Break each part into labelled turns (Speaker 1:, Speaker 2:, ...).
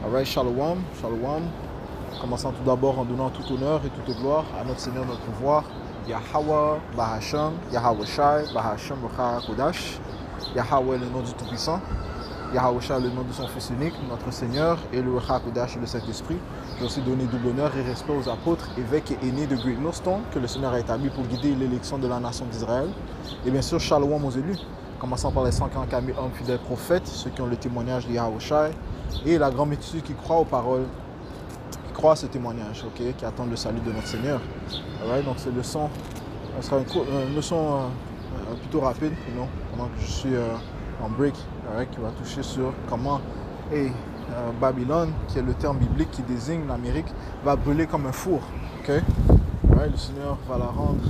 Speaker 1: Alright, shalom, shalom. Commençons tout d'abord en donnant tout honneur et toute gloire à notre Seigneur, notre pouvoir, Yahweh, Bahasham, Yahweh Shai, Bahasham, Ruach Kodash, Yahweh le nom du Tout-Puissant, Yahweh Shai le nom de son Fils unique, notre Seigneur, et le Ruach Kodash le Saint-Esprit. J'ai aussi donné double honneur et respect aux apôtres, évêques et aînés de Great Millstone que le Seigneur a établi pour guider l'élection de la nation d'Israël. Et bien sûr, shalom aux élus, commençant par les 144 000 hommes fidèles prophètes, ceux qui ont le témoignage de Yahweh Shai, et la grande multitude qui croit aux paroles, qui croit à ce témoignage, okay, qui attendent le salut de notre Seigneur. Right, donc cette leçon, ce sera une leçon plutôt rapide, pendant que je suis en break, right, qui va toucher sur comment Babylone, qui est le terme biblique qui désigne l'Amérique, va brûler comme un four. Okay? Right, le Seigneur va la rendre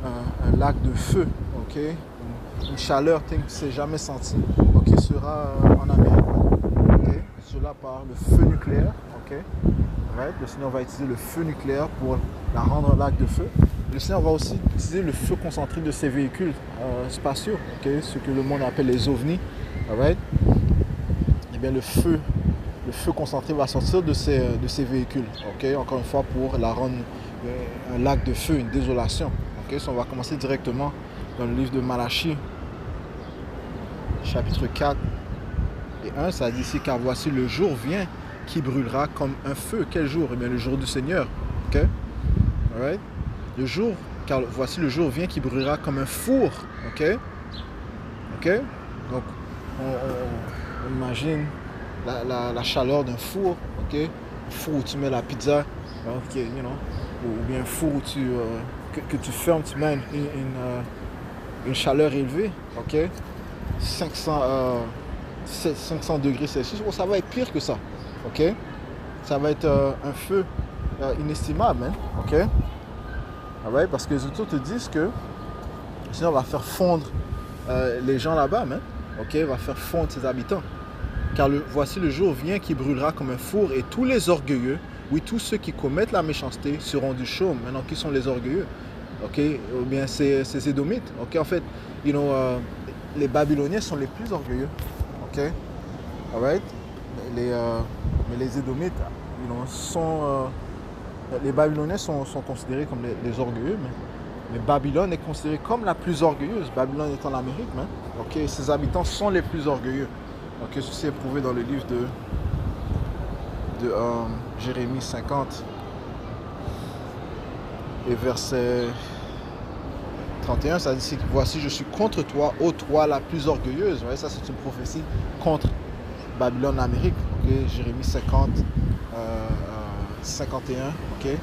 Speaker 1: un lac de feu, okay? Une chaleur que tu ne sais jamais sentie, okay, sera en Amérique. Okay? Cela par le feu nucléaire. Okay? Right? Le Seigneur va utiliser le feu nucléaire pour la rendre un lac de feu. Le Seigneur va aussi utiliser le feu concentré de ses véhicules spatiaux, okay? Ce que le monde appelle les ovnis. Right? Eh bien, le feu concentré va sortir de ces véhicules, okay? Encore une fois, pour la rendre un lac de feu, une désolation. Okay? So, on va commencer directement dans le livre de Malachie, chapitre 4 et 1. Ça dit ici, car voici le jour vient qui brûlera comme un feu. Quel jour? Eh bien, le jour du Seigneur. Okay? Alright? Car voici le jour vient qui brûlera comme un four. Okay? Okay? Donc, on imagine la chaleur d'un four. Okay? Un four où tu mets la pizza. Okay, ou bien un four où que tu fermes, tu mets une chaleur élevée. Okay? 500 degrés Celsius. Bon, ça va être pire que ça. Okay? Ça va être un feu inestimable. Hein? Okay? Right? Parce que les autres te disent que sinon on va faire fondre les gens là-bas. Hein? Okay? Va faire fondre ses habitants. Car voici le jour vient qui brûlera comme un four et tous les orgueilleux, oui, tous ceux qui commettent la méchanceté seront du chaume. Maintenant, qui sont les orgueilleux? Okay? Ou bien c'est Édomites. Okay? En fait, les Babyloniens sont les plus orgueilleux. Okay? Alright? Mais les Édomites, les Babyloniens sont considérés comme les orgueilleux, mais Babylone est considérée comme la plus orgueilleuse. Babylone étant l'Amérique, okay? Ses habitants sont les plus orgueilleux. Okay? Ceci est prouvé dans le livre de Jérémie 50 et verset 31, ça dit, voici je suis contre toi, ô toi la plus orgueilleuse. Ouais, ça c'est une prophétie contre Babylone, l'Amérique. Okay? Jérémie 50, 51, okay?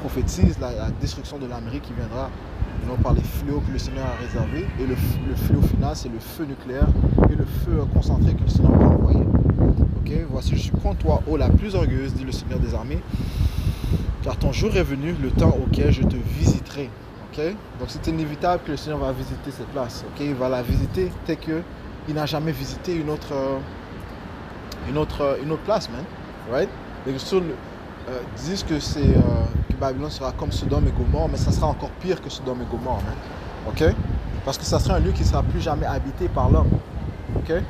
Speaker 1: Prophétise la destruction de l'Amérique qui viendra par les fléaux que le Seigneur a réservés. Et le fléau final, c'est le feu nucléaire et le feu concentré que le Seigneur va envoyer. Okay? Voici je suis contre toi, ô la plus orgueilleuse, dit le Seigneur des armées, car ton jour est venu, le temps auquel je te visiterai. Okay? Donc c'est inévitable que le Seigneur va visiter cette place. Okay? Il va la visiter tel qu'il n'a jamais visité une autre place, man. Right? Les Écritures disent que Babylone sera comme Sodome et Gomorrhe, mais ça sera encore pire que Sodome et Gomorrhe. Man. Okay? Parce que ça sera un lieu qui ne sera plus jamais habité par l'homme. Okay?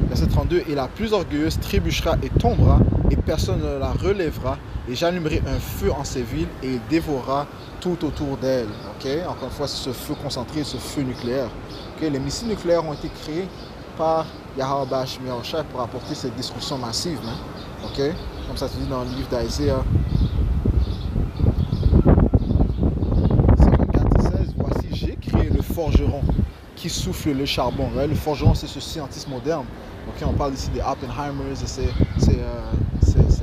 Speaker 1: Verset 32, et la plus orgueilleuse trébuchera et tombera, et personne ne la relèvera, et j'allumerai un feu en ces villes, et il dévorera tout autour d'elle. Okay? Encore une fois, c'est ce feu concentré, ce feu nucléaire. Okay? Les missiles nucléaires ont été créés par Yahweh Shai pour apporter cette destruction massive. Hein? Okay? Comme ça se dit dans le livre d'Isaiah 54-16, voici j'ai créé le forgeron qui souffle le charbon. Ouais? Le forgeron, c'est ce scientiste moderne. Okay? On parle ici des Oppenheimers et ses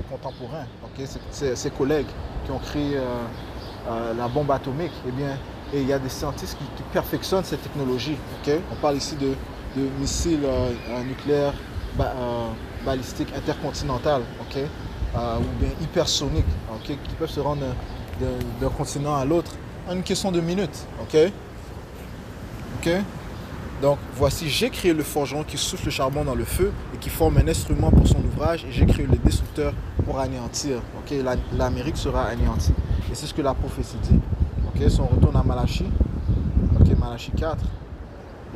Speaker 1: contemporains, okay? Ses collègues qui ont créé la bombe atomique. Et il y a des scientistes qui perfectionnent cette technologie. Okay? On parle ici de missiles nucléaires balistiques intercontinentales, okay? Ou bien hypersoniques, okay? Qui peuvent se rendre d'un continent à l'autre en une question de minutes. Okay? Okay? Donc voici, j'ai créé le forgeron qui souffle le charbon dans le feu et qui forme un instrument pour son ouvrage, et j'ai créé le destructeur pour anéantir. Okay? L'Amérique sera anéantie. Et c'est ce que la prophétie dit. Okay? Si on retourne à Malachie, okay? Malachie 4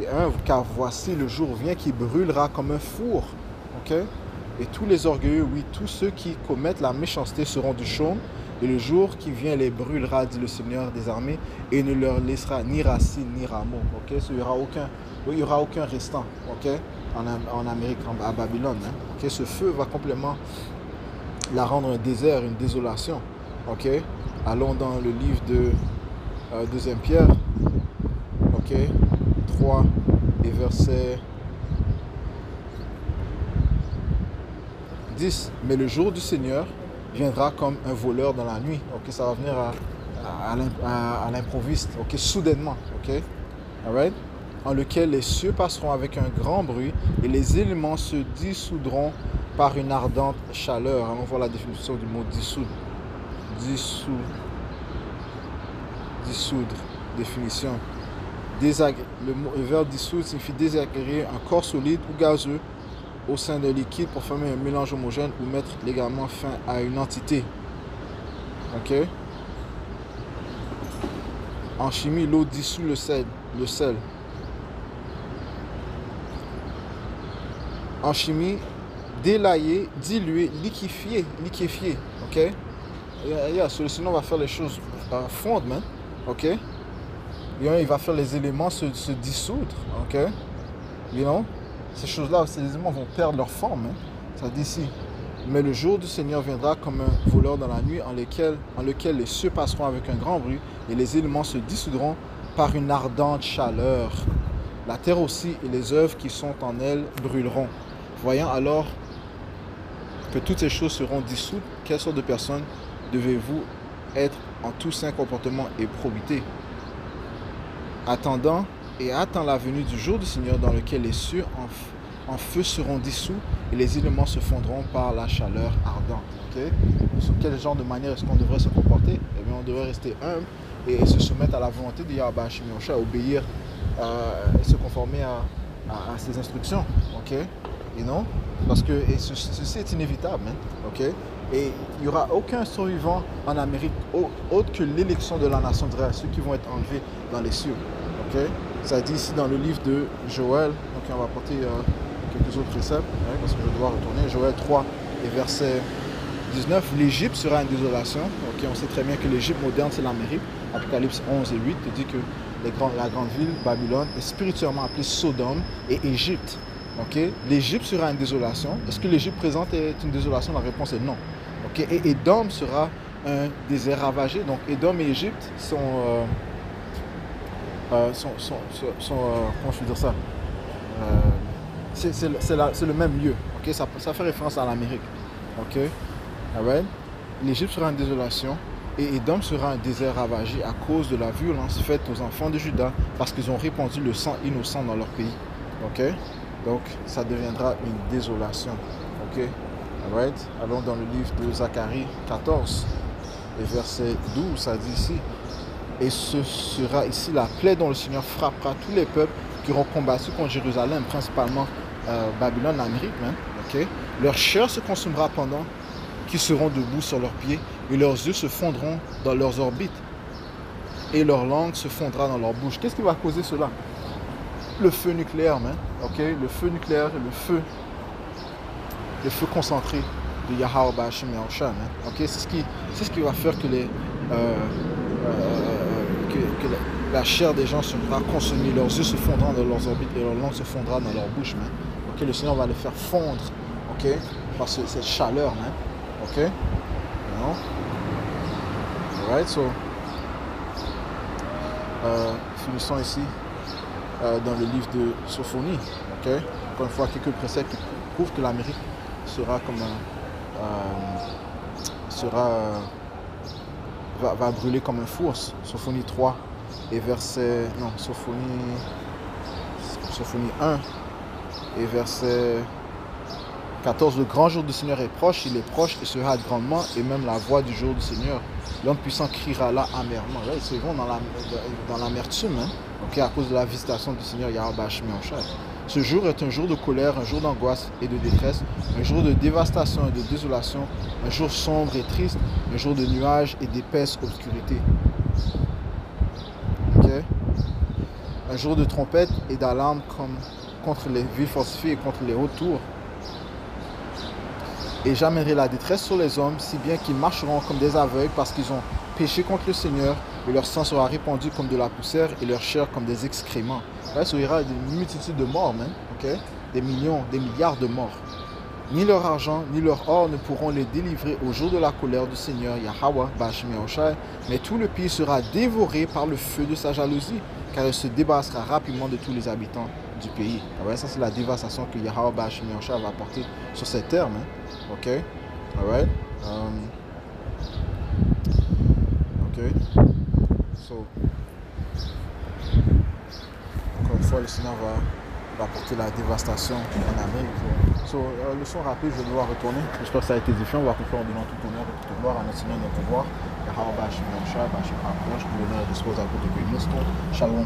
Speaker 1: et 1, car voici le jour vient qui brûlera comme un four. Okay? Et tous les orgueilleux, oui, tous ceux qui commettent la méchanceté seront du chaume, et le jour qui vient les brûlera, dit le Seigneur des armées, et ne leur laissera ni racine ni rameau. Ok, il n'y aura aucun restant, ok, en Amérique, à Babylone. Hein. Ok, ce feu va complètement la rendre un désert, une désolation. Ok, allons dans le livre de 2 Pierre, ok, 3 et verset 10. Mais le jour du Seigneur viendra comme un voleur dans la nuit. Ok, ça va venir à l'improviste, ok, soudainement, ok, alright, en lequel les cieux passeront avec un grand bruit et les éléments se dissoudront par une ardente chaleur. Allons voir la définition du mot dissoudre. Dissoudre, définition. Le verbe dissoudre signifie désagréger un corps solide ou gazeux au sein d'un liquide pour former un mélange homogène ou mettre légalement fin à une entité. Ok. En chimie, l'eau dissout le sel. En chimie, délayer, diluer, liquéfier. Ok. Sinon, on va faire les choses fondre, man. Ok. Il va faire les éléments se dissoudre. Ok. You know? Ces choses-là, ces éléments vont perdre leur forme. Hein. Ça dit ici. Mais le jour du Seigneur viendra comme un voleur dans la nuit en lequel les cieux passeront avec un grand bruit et les éléments se dissoudront par une ardente chaleur. La terre aussi et les œuvres qui sont en elle brûleront. Voyant alors que toutes ces choses seront dissoutes, quelle sorte de personnes devez-vous être en tout saint comportement et probité, attend la venue du jour du Seigneur dans lequel les cieux en feu seront dissous et les éléments se fondront par la chaleur ardente. Okay? Sur quel genre de manière est-ce qu'on devrait se comporter? Eh bien, on devrait rester humble et se soumettre à la volonté de Yahweh Hashem Yahushua, obéir et se conformer à ses instructions. Okay? You know? Parce que ceci est inévitable. Hein? Okay? Et il n'y aura aucun survivant en Amérique autre que l'élection de la nation d'Israël, ceux qui vont être enlevés dans les cieux. Okay? Ça dit ici dans le livre de Joël, donc on va porter quelques autres préceptes, hein, parce que je dois retourner. Joël 3 et verset 19, l'Égypte sera une désolation. Okay? On sait très bien que l'Égypte moderne, c'est l'Amérique. Apocalypse 11 et 8 te dit que la grande ville, Babylone, est spirituellement appelée Sodome et Égypte. Okay? L'Égypte sera une désolation. Est-ce que l'Égypte présente est une désolation? La réponse est non. Okay? Et Édom sera un désert ravagé. Donc Édom et Égypte sont comment je peux dire ça? C'est le même lieu. Okay? Ça fait référence à l'Amérique. Okay? Alright? L'Égypte sera une désolation et Édom sera un désert ravagé à cause de la violence faite aux enfants de Juda parce qu'ils ont répandu le sang innocent dans leur pays. Okay? Donc, ça deviendra une désolation. Ok? Alright? Allons dans le livre de Zacharie 14, et verset 12, ça dit ici. Et ce sera ici la plaie dont le Seigneur frappera tous les peuples qui auront combattu contre Jérusalem, principalement Babylone, l'Amérique. Hein? Okay? Leur chair se consumera pendant qu'ils seront debout sur leurs pieds, et leurs yeux se fondront dans leurs orbites, et leur langue se fondra dans leur bouche. Qu'est-ce qui va causer cela? Le feu nucléaire, man. Okay? Le feu nucléaire et le feu concentré de Yahweh Hashem Yahushua. Okay? C'est ce qui va faire que la chair des gens sera consumée, leurs yeux se fondront dans leurs orbites et leur langue se fondra dans leur bouche. Man. Okay? Le Seigneur va les faire fondre, okay? Par cette chaleur. Man. Okay? You know? Alright, so finissons ici. Dans le livre de Sophonie. Okay? Encore une fois, quelques préceptes qui prouvent que l'Amérique sera comme va brûler comme un four. Sophonie 3 et verset... Non, Sophonie 1 et verset 14. Le grand jour du Seigneur est proche, il est proche et se hâte grandement, et même la voix du jour du Seigneur. L'homme puissant criera là amèrement. Là, ils se vont dans l'amertume, hein? Okay, à cause de la visitation du Seigneur Yahweh Hashem Yahushua. Ce jour est un jour de colère, un jour d'angoisse et de détresse, un jour de dévastation et de désolation, un jour sombre et triste, un jour de nuages et d'épaisse obscurité. Okay? Un jour de trompette et d'alarme contre les villes fortifiées et contre les hautes tours. Et j'amènerai la détresse sur les hommes, si bien qu'ils marcheront comme des aveugles parce qu'ils ont péché contre le Seigneur, et leur sang sera répandu comme de la poussière et leur chair comme des excréments. Là, il y aura une multitude de morts, man. Okay? Des millions, des milliards de morts. Ni leur argent, ni leur or ne pourront les délivrer au jour de la colère du Seigneur Yahweh, Bashim Yahushai, mais tout le pays sera dévoré par le feu de sa jalousie, car il se débarrassera rapidement de tous les habitants du pays. Right? Ça, c'est la dévastation que Yahweh, Bashim Yahushai va apporter sur cette terre. Hein? Ok? Alright? Ok? So, encore une fois, le Seigneur va apporter la dévastation en Amérique. Leçon rapide, je vais devoir retourner. J'espère que ça a été différent. On va conclure en donnant tout honneur et toute gloire à notre Seigneur, notre pouvoir. Yahweh Bashim Yahushai, Bashim Hakodesh, que l'honneur dispose à côté de Christ. Shalom.